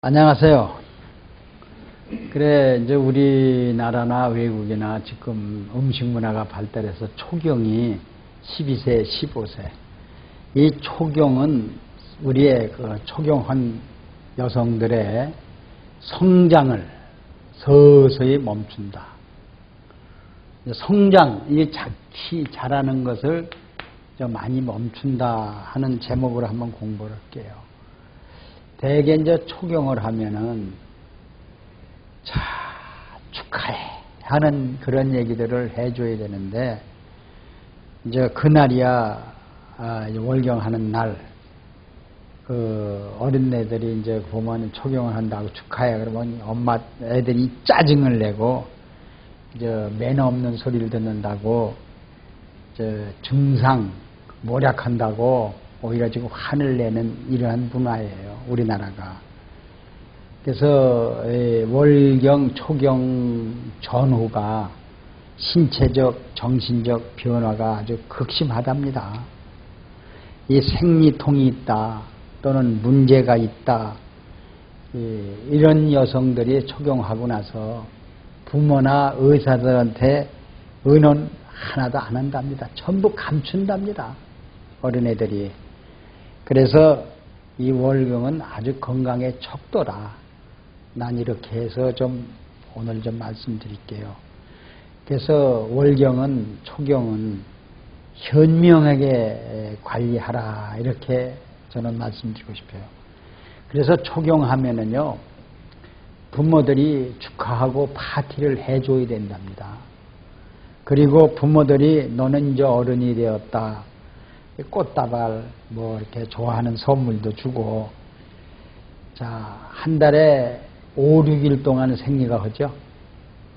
안녕하세요. 그래, 이제 우리나라나 외국이나 지금 음식 문화가 발달해서 초경이 12세, 15세. 이 초경은 우리의 그 초경한 여성들의 성장을 서서히 멈춘다. 성장, 이 자키 자라는 것을 좀 많이 멈춘다 하는 제목으로 한번 공부를 할게요. 대개 이제 초경을 하면은 자 축하해 하는 그런 얘기들을 해줘야 되는데 이제 그날이야 월경하는 날 그 어린애들이 이제 보면 초경을 한다고 축하해 그러면 엄마 애들이 짜증을 내고 이제 매너 없는 소리를 듣는다고 증상 모략한다고 오히려 지금 화를 내는 이러한 문화예요, 우리나라가. 그래서 월경, 초경 전후가 신체적, 정신적 변화가 아주 극심하답니다. 이 생리통이 있다, 또는 문제가 있다, 이런 여성들이 초경하고 나서 부모나 의사들한테 의논 하나도 안 한답니다. 전부 감춘답니다, 어린애들이. 그래서 이 월경은 아주 건강의 척도라. 난 이렇게 해서 오늘 좀 말씀드릴게요. 그래서 월경은, 초경은 현명하게 관리하라. 이렇게 저는 말씀드리고 싶어요. 그래서 초경하면은요, 부모들이 축하하고 파티를 해줘야 된답니다. 그리고 부모들이 너는 이제 어른이 되었다. 꽃다발 이렇게 좋아하는 선물도 주고, 자, 한 달에 5, 6일 동안 생리가 하죠.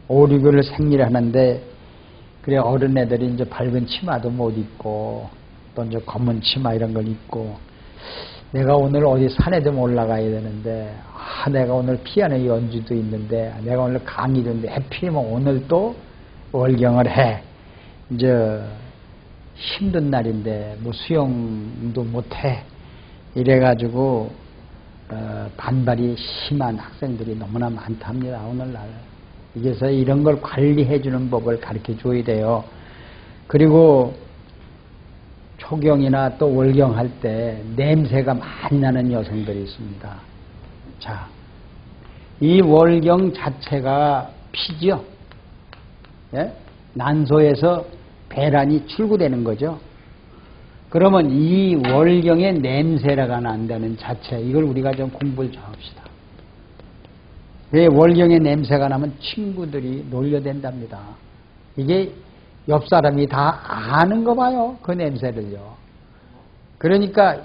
5, 6일을 생리를 하는데, 그래 어른애들이 이제 밝은 치마도 못 입고 또 이제 검은 치마 이런 걸 입고, 내가 오늘 어디 산에 좀 올라가야 되는데, 내가 오늘 피아노 연주도 있는데, 내가 오늘 강의도 있는데, 하필이면 오늘 또 월경을 해. 이제 힘든 날인데 수영도 못해. 이래가지고 반발이 심한 학생들이 너무나 많답니다, 오늘날. 그래서 이런 걸 관리해주는 법을 가르쳐줘야 돼요. 그리고 초경이나 또 월경할 때 냄새가 많이 나는 여성들이 있습니다. 자, 이 월경 자체가 피죠. 예? 난소에서 배란이 출구되는 거죠. 그러면 이 월경의 냄새가 난다는 자체, 이걸 우리가 좀 공부를 좀 합시다. 왜 월경의 냄새가 나면 친구들이 놀려댄답니다. 이게 옆 사람이 다 아는 거 봐요, 그 냄새를요. 그러니까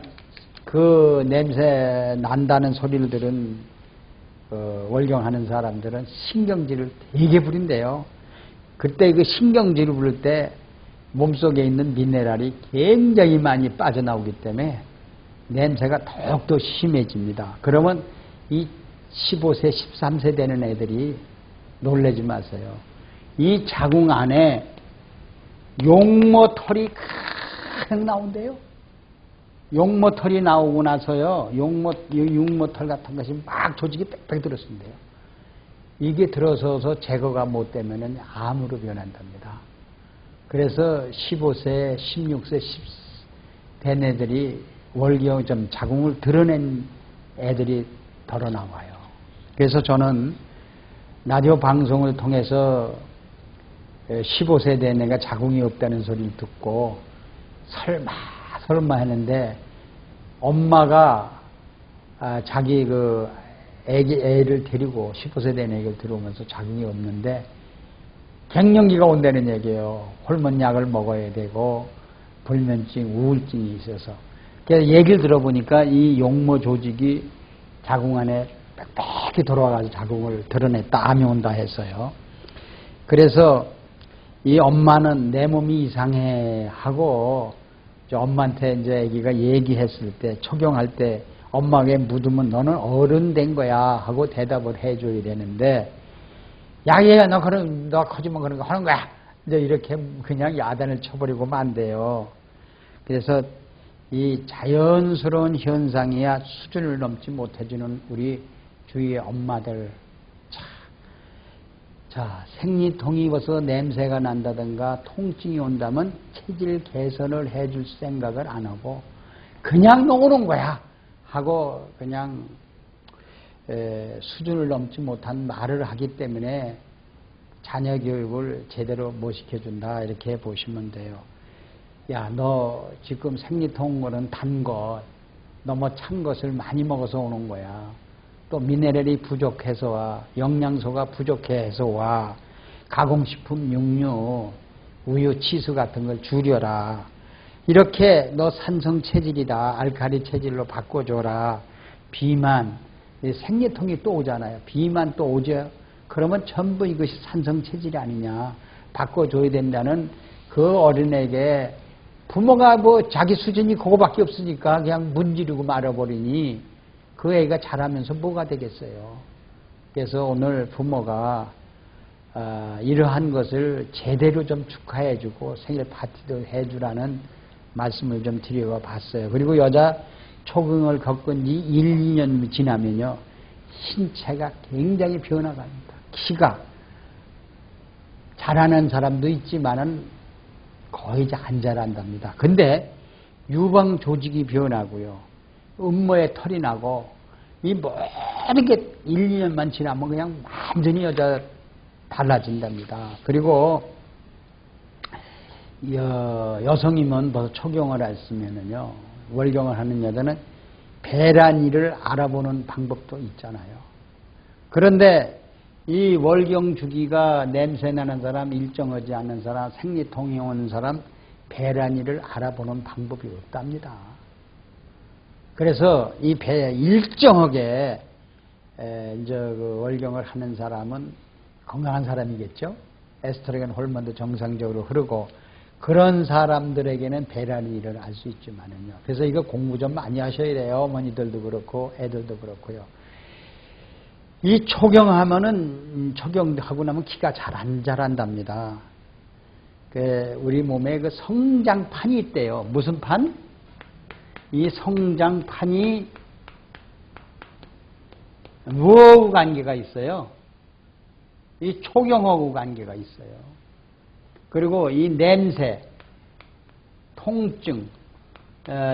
그 냄새 난다는 소리를 들은 월경하는 사람들은 신경질을 되게 부린대요. 그때 그 신경질을 부를 때 몸속에 있는 미네랄이 굉장히 많이 빠져나오기 때문에 냄새가 더욱더 심해집니다. 그러면 이 15세, 13세 되는 애들이 놀라지 마세요. 이 자궁 안에 용모털이 가득 나온대요. 용모털이 나오고 나서요, 육모털 같은 것이 막 조직이 빽빽 들었습니다. 이게 들어서서 제거가 못 되면은 암으로 변한답니다. 그래서 15세, 16세, 10세 된 애들이 월경 자궁을 드러낸 애들이 덜어 나와요. 그래서 저는 라디오 방송을 통해서 15세 된 애가 자궁이 없다는 소리를 듣고 설마 했는데, 엄마가 자기 애를 데리고 15세 된 애를 들어오면서 자궁이 없는데 갱년기가 온다는 얘기예요. 호르몬 약을 먹어야 되고 불면증, 우울증이 있어서. 그래서 얘기를 들어보니까 이 용모 조직이 자궁 안에 빽빽히 돌아가서 자궁을 드러냈다, 암이 온다 했어요. 그래서 이 엄마는 내 몸이 이상해 하고, 엄마한테 이제 아기가 얘기했을 때, 초경할 때 엄마에게 묻으면 너는 어른 된 거야 하고 대답을 해줘야 되는데, 야, 얘가 너 거짓말 그런 거 하는 거야. 이제 이렇게 그냥 야단을 쳐버리고만 안 돼요. 그래서 이 자연스러운 현상이야 수준을 넘지 못해주는 우리 주위의 엄마들. 자, 생리통이 와서 냄새가 난다든가 통증이 온다면 체질 개선을 해줄 생각을 안 하고 그냥 놓는 거야 하고 그냥 수준을 넘지 못한 말을 하기 때문에 자녀 교육을 제대로 못 시켜준다 이렇게 보시면 돼요. 야, 너 지금 생리통 거는 단 것, 너무 찬 것을 많이 먹어서 오는 거야. 또 미네랄이 부족해서 와, 영양소가 부족해서 와, 가공식품, 육류, 우유, 치수 같은 걸 줄여라. 이렇게 너 산성 체질이다, 알칼리 체질로 바꿔줘라. 비만, 생리통이 또 오잖아요. 비만 또 오죠. 그러면 전부 이것이 산성 체질이 아니냐, 바꿔줘야 된다는 그 어린애에게 부모가 뭐 자기 수준이 그거밖에 없으니까 그냥 문지르고 말아버리니 그 애가 자라면서 뭐가 되겠어요. 그래서 오늘 부모가 이러한 것을 제대로 좀 축하해주고 생일 파티도 해주라는 말씀을 좀 드려봤어요. 그리고 여자 초경을 겪은 지 1, 2년 지나면요, 신체가 굉장히 변화갑니다. 키가 잘하는 사람도 있지만은 거의 안 자란답니다. 근데 유방 조직이 변하고요, 음모에 털이 나고, 이 모든 게 1, 2년만 지나면 그냥 완전히 여자 달라진답니다. 그리고 여성이면 벌써 초경을 했으면은요, 월경을 하는 여자는 배란일을 알아보는 방법도 있잖아요. 그런데 이 월경 주기가 냄새 나는 사람, 일정하지 않는 사람, 생리통이 오는 사람, 배란일을 알아보는 방법이 없답니다. 그래서 이 일정하게 이제 그 월경을 하는 사람은 건강한 사람이겠죠. 에스트로겐 호르몬도 정상적으로 흐르고, 그런 사람들에게는 배란일을 알 수 있지만은요. 그래서 이거 공부 좀 많이 하셔야 돼요. 어머니들도 그렇고 애들도 그렇고요. 이 초경하면은, 초경하고 나면 키가 잘 안 자란답니다. 우리 몸에 그 성장판이 있대요. 무슨 판? 이 성장판이 무엇하고 관계가 있어요? 이 초경하고 관계가 있어요. 그리고 이 냄새, 통증,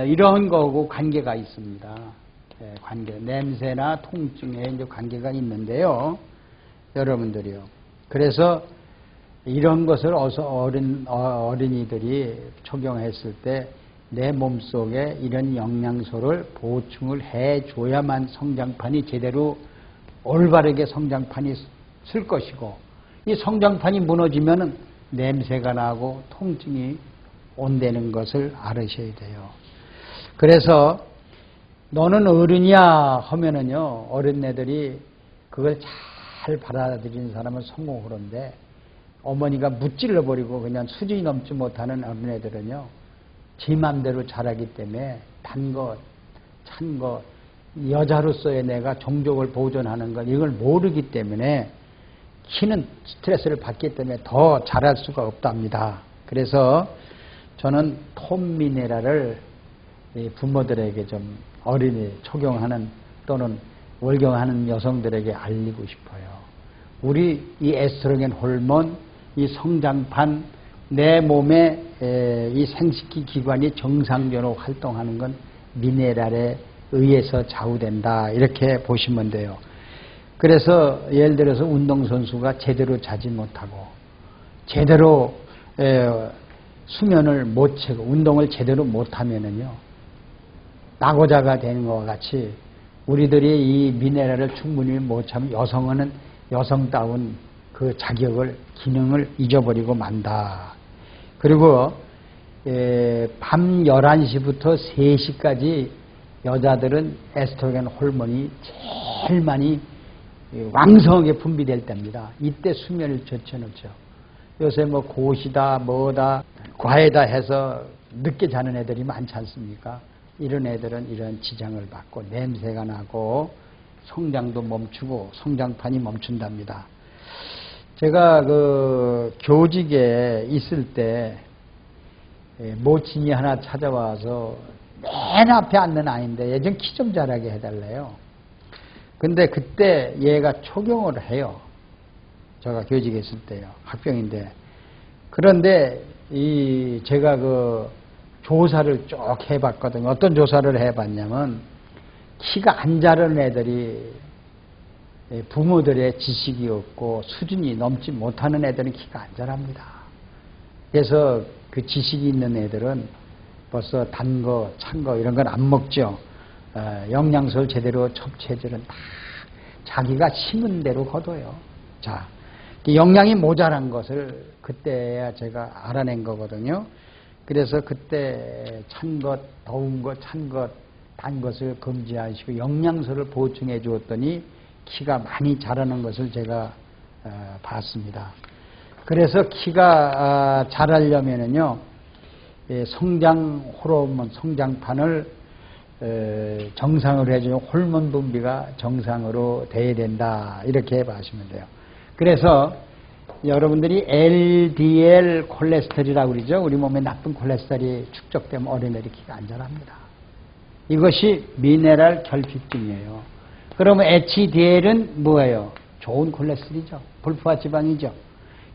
이런 거하고 관계가 있습니다. 냄새나 통증에 이제 관계가 있는데요, 여러분들이요. 그래서 이런 것을 어린이들이 초경했을 때 내 몸속에 이런 영양소를 보충을 해줘야만 성장판이 제대로 올바르게 성장판이 쓸 것이고, 이 성장판이 무너지면은 냄새가 나고 통증이 온다는 것을 알으셔야 돼요. 그래서 너는 어른이야 하면은요, 어린애들이 그걸 잘 받아들이는 사람은 성공하는데, 어머니가 무찔러 버리고 그냥 수준이 넘지 못하는 어린애들은요, 지 맘대로 자라기 때문에 단 것, 찬 것, 여자로서의 내가 종족을 보존하는 것, 이걸 모르기 때문에 키는 스트레스를 받기 때문에 더 자랄 수가 없답니다. 그래서 저는 톰미네랄을 부모들에게 좀 어린이 초경하는 또는 월경하는 여성들에게 알리고 싶어요. 우리 이 에스트로겐 호르몬, 이 성장판, 내 몸에 이 생식기 기관이 정상적으로 활동하는 건 미네랄에 의해서 좌우된다, 이렇게 보시면 돼요. 그래서 예를 들어서 운동선수가 제대로 자지 못하고 제대로 수면을 못 채고 운동을 제대로 못하면은요, 낙오자가 되는 것과 같이 우리들이 이 미네랄을 충분히 못 차면 여성은 여성다운 그 자격을, 기능을 잊어버리고 만다. 그리고 밤 11시부터 3시까지 여자들은 에스트로겐 호르몬이 제일 많이 왕성하게 분비될 때입니다. 이때 수면을 제쳐놓죠. 요새 뭐 고시다 뭐다 과외다 해서 늦게 자는 애들이 많지 않습니까? 이런 애들은 이런 지장을 받고 냄새가 나고 성장도 멈추고 성장판이 멈춘답니다. 제가 그 교직에 있을 때 모친이 하나 찾아와서 맨 앞에 앉는 아이인데 예전 키 좀 자라게 해달래요. 근데 그때 얘가 초경을 해요. 제가 교직에 있을 때요. 학병인데. 그런데 제가 그 조사를 쭉 해봤거든요. 어떤 조사를 해봤냐면 키가 안 자른 애들이 부모들의 지식이 없고 수준이 넘지 못하는 애들은 키가 안 자랍니다. 그래서 그 지식이 있는 애들은 벌써 단 거, 찬 거 이런 건 안 먹죠. 영양소를 제대로 섭취해주는 다 자기가 심은 대로 거둬요. 자, 영양이 모자란 것을 그때야 제가 알아낸 거거든요. 그래서 그때 찬 것, 더운 것, 찬 것, 단 것을 금지하시고 영양소를 보충해 주었더니 키가 많이 자라는 것을 제가 봤습니다. 그래서 키가 자라려면은요, 성장 호르몬, 성장판을 정상으로 해주는 호르몬 분비가 정상으로 돼야 된다. 이렇게 봐주시면 돼요. 그래서 여러분들이 LDL 콜레스테롤이라고 그러죠. 우리 몸에 나쁜 콜레스테롤이 축적되면 어린애들이 키가 안 자랍니다. 이것이 미네랄 결핍증이에요. 그러면 HDL은 뭐예요? 좋은 콜레스테롤이죠. 불포화 지방이죠.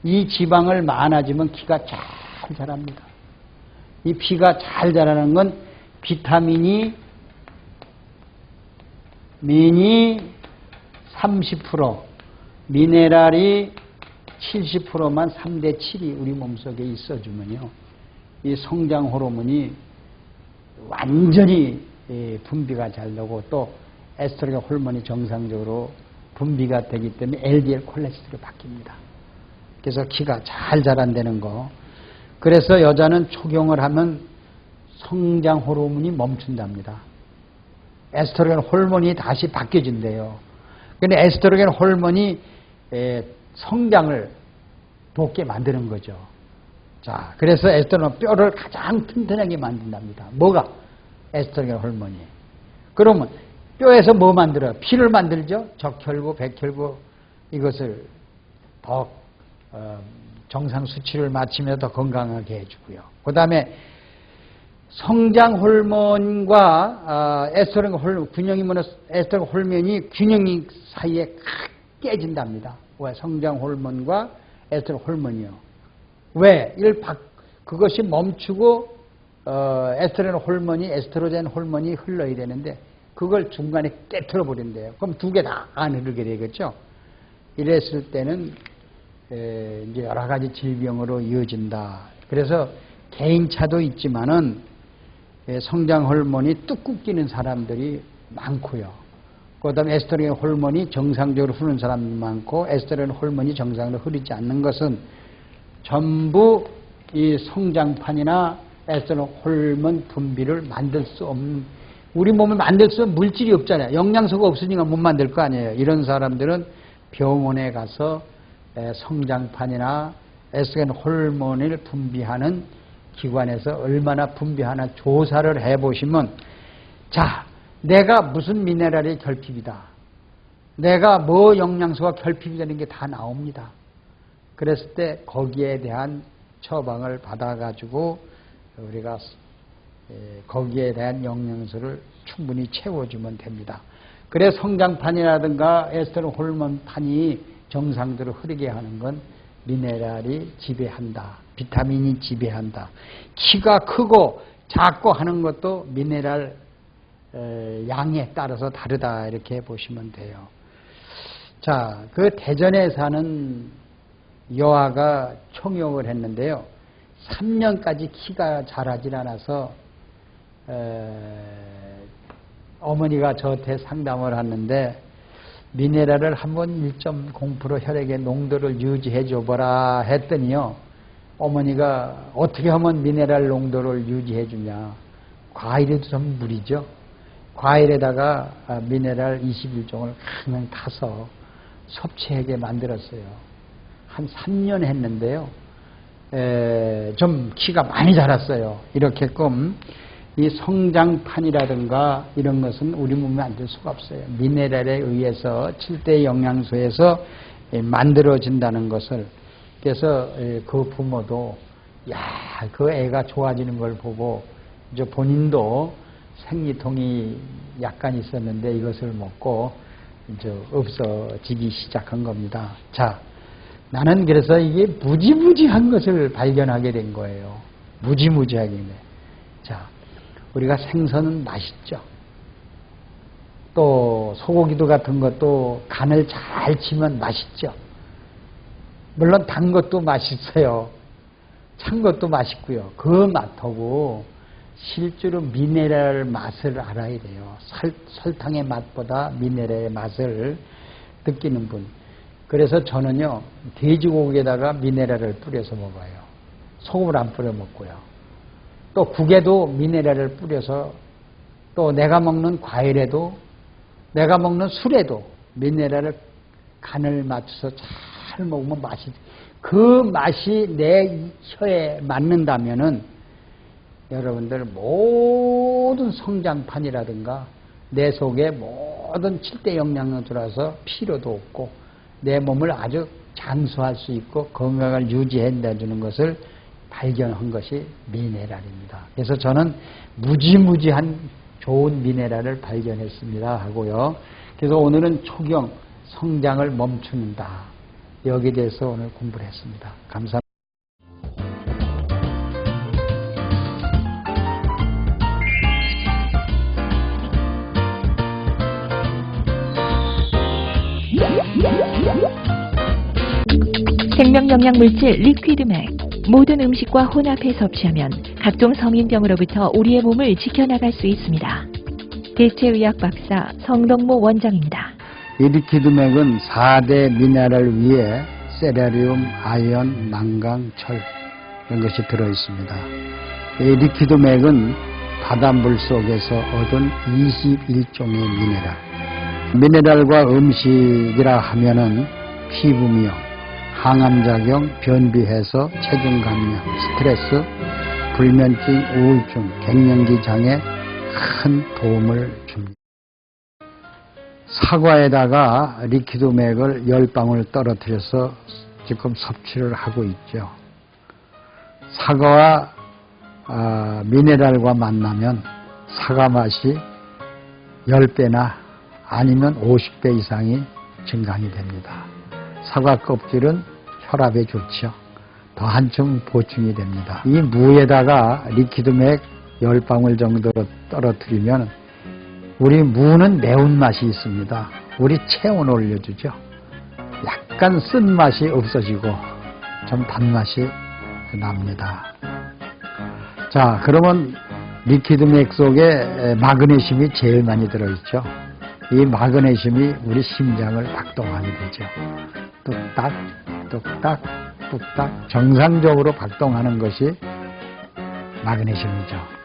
이 지방을 많아지면 키가 잘 자랍니다. 이 피가 잘 자라는 건 비타민이 30%, 미네랄이 70%만 3대 7이 우리 몸속에 있어주면요, 이 성장 호르몬이 완전히 분비가 잘 되고 또 에스트로겐 호르몬이 정상적으로 분비가 되기 때문에 LDL 콜레스테롤이 바뀝니다. 그래서 키가 잘 자란다는 거. 그래서 여자는 초경을 하면 성장 호르몬이 멈춘답니다. 에스트로겐 호르몬이 다시 바뀌어진대요. 근데 에스트로겐 호르몬이 성장을 돕게 만드는 거죠. 자, 그래서 에스트로겐 뼈를 가장 튼튼하게 만든답니다. 뭐가? 에스트로겐 호르몬이. 그러면 뼈에서 뭐 만들어요? 피를 만들죠. 적혈구, 백혈구 이것을 더 정상 수치를 맞추며 더 건강하게 해주고요. 그 다음에 성장 호르몬과 에스트로겐 호르몬 균형이 무너져 에스트로겐 호르몬이 균형이 사이에 깨진답니다. 왜? 성장 호르몬과 에스트로겐 호르몬이요. 왜? 그것이 멈추고 에스트로겐 호르몬이 흘러야 되는데 그걸 중간에 깨트려 버린대요. 그럼 두 개 다 안 흐르게 되겠죠. 이랬을 때는 이제 여러 가지 질병으로 이어진다. 그래서 개인차도 있지만은 성장 호르몬이 뚝 끼는 사람들이 많고요. 그다음에 에스트로겐 호르몬이 정상적으로 흐르는 사람도 많고 에스트로겐 호르몬이 정상적으로 흐르지 않는 것은 전부 이 성장판이나 에스트로겐 호르몬 분비를 만들 수 없는, 우리 몸을 만들 수 없는 물질이 없잖아요. 영양소가 없으니까 못 만들 거 아니에요. 이런 사람들은 병원에 가서 성장판이나 에스트로겐 호르몬을 분비하는 기관에서 얼마나 분비하나 조사를 해보시면, 자, 내가 무슨 미네랄이 결핍이다, 내가 뭐 영양소가 결핍이 되는 게 다 나옵니다. 그랬을 때 거기에 대한 처방을 받아가지고 우리가 거기에 대한 영양소를 충분히 채워주면 됩니다. 그래서 성장판이라든가 에스트로겐 호르몬판이 정상대로 흐르게 하는 건 미네랄이 지배한다. 비타민이 지배한다. 키가 크고 작고 하는 것도 미네랄 양에 따라서 다르다. 이렇게 보시면 돼요. 자, 그 대전에 사는 여아가 총욕을 했는데요. 3년까지 키가 자라질 않아서 어머니가 저한테 상담을 하는데 미네랄을 한번 1.0% 혈액의 농도를 유지해 줘보라 했더니요. 어머니가 어떻게 하면 미네랄 농도를 유지해 주냐. 과일에도 좀 물이죠. 과일에다가 미네랄 21종을 그냥 타서 섭취하게 만들었어요. 한 3년 했는데요. 좀 키가 많이 자랐어요. 이렇게끔 이 성장판이라든가 이런 것은 우리 몸에 만들 수가 없어요. 미네랄에 의해서 7대 영양소에서 만들어진다는 것을. 그래서 그 부모도 그 애가 좋아지는 걸 보고 이제 본인도 생리통이 약간 있었는데 이것을 먹고 없어지기 시작한 겁니다. 자, 나는 그래서 이게 무지무지한 것을 발견하게 된 거예요. 무지무지하게. 자, 우리가 생선은 맛있죠. 또 소고기도 같은 것도 간을 잘 치면 맛있죠. 물론 단 것도 맛있어요. 찬 것도 맛있고요. 그 맛하고 실제로 미네랄 맛을 알아야 돼요. 설탕의 맛보다 미네랄의 맛을 느끼는 분. 그래서 저는요, 돼지고기에다가 미네랄을 뿌려서 먹어요. 소금을 안 뿌려 먹고요. 또 국에도 미네랄을 뿌려서, 또 내가 먹는 과일에도, 내가 먹는 술에도 미네랄을 간을 맞춰서 잘 먹으면 그 맛이 내 혀에 맞는다면은 여러분들 모든 성장판이라든가 내 속에 모든 7대 영양이 들어와서 피로도 없고 내 몸을 아주 장수할 수 있고 건강을 유지해내주는 것을 발견한 것이 미네랄입니다. 그래서 저는 무지무지한 좋은 미네랄을 발견했습니다 하고요. 그래서 오늘은 초경, 성장을 멈추는다. 여기에 대해서 오늘 공부를 했습니다. 감사합니다. 생명영양물질 리퀴드맥. 모든 음식과 혼합해 섭취하면 각종 성인병으로부터 우리의 몸을 지켜나갈 수 있습니다. 대체의학 박사 성동모 원장입니다. 이 리퀴드맥은 4대 미네랄을 위해 세라리움, 아연, 망강, 철 이런 것이 들어있습니다. 이 리퀴드맥은 바닷물 속에서 얻은 21종의 미네랄. 미네랄과 음식이라 하면은 피부미용, 항암작용, 변비해소, 체중 감량, 스트레스, 불면증, 우울증, 갱년기 장애 큰 도움을 줍니다. 사과에다가 리퀴드맥을 10방울 떨어뜨려서 지금 섭취를 하고 있죠. 사과와 미네랄과 만나면 사과 맛이 10배나 아니면 50배 이상이 증강이 됩니다. 사과 껍질은 혈압에 좋죠. 더 한층 보충이 됩니다. 이 무에다가 리퀴드맥 10방울 정도 떨어뜨리면 우리 무는 매운맛이 있습니다. 우리 체온을 올려주죠. 약간 쓴맛이 없어지고 좀 단맛이 납니다. 자, 그러면 리퀴드맥 속에 마그네슘이 제일 많이 들어있죠. 이 마그네슘이 우리 심장을 박동하게 되죠. 뚝딱, 뚝딱, 뚝딱 정상적으로 박동하는 것이 마그네슘이죠.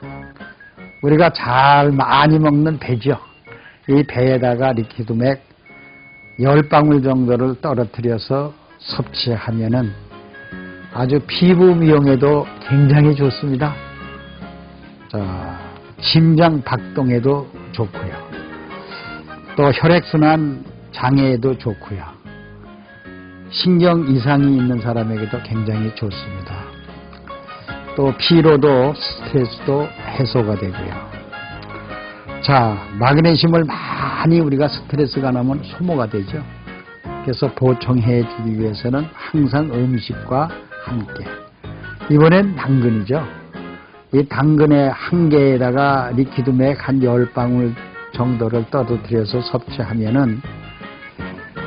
우리가 잘 많이 먹는 배죠. 이 배에다가 리퀴드맥 10방울 정도를 떨어뜨려서 섭취하면은 아주 피부 미용에도 굉장히 좋습니다. 자, 심장 박동에도 좋고요. 또 혈액순환 장애에도 좋고요. 신경 이상이 있는 사람에게도 굉장히 좋습니다. 또 피로도 스트레스도 해소가 되고요. 자, 마그네슘을 많이 우리가 스트레스가 나면 소모가 되죠. 그래서 보충해 주기 위해서는 항상 음식과 함께. 이번엔 당근이죠. 이 당근의 한 개에다가 리퀴드맥 한 10방울 정도를 떨어뜨려서 섭취하면은,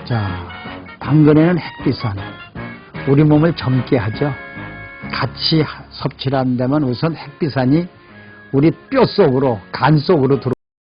자, 당근에는 햇빛산, 우리 몸을 젊게 하죠. 같이 섭취를 한다면 우선 햇빛산이 우리 뼈 속으로, 간 속으로 들어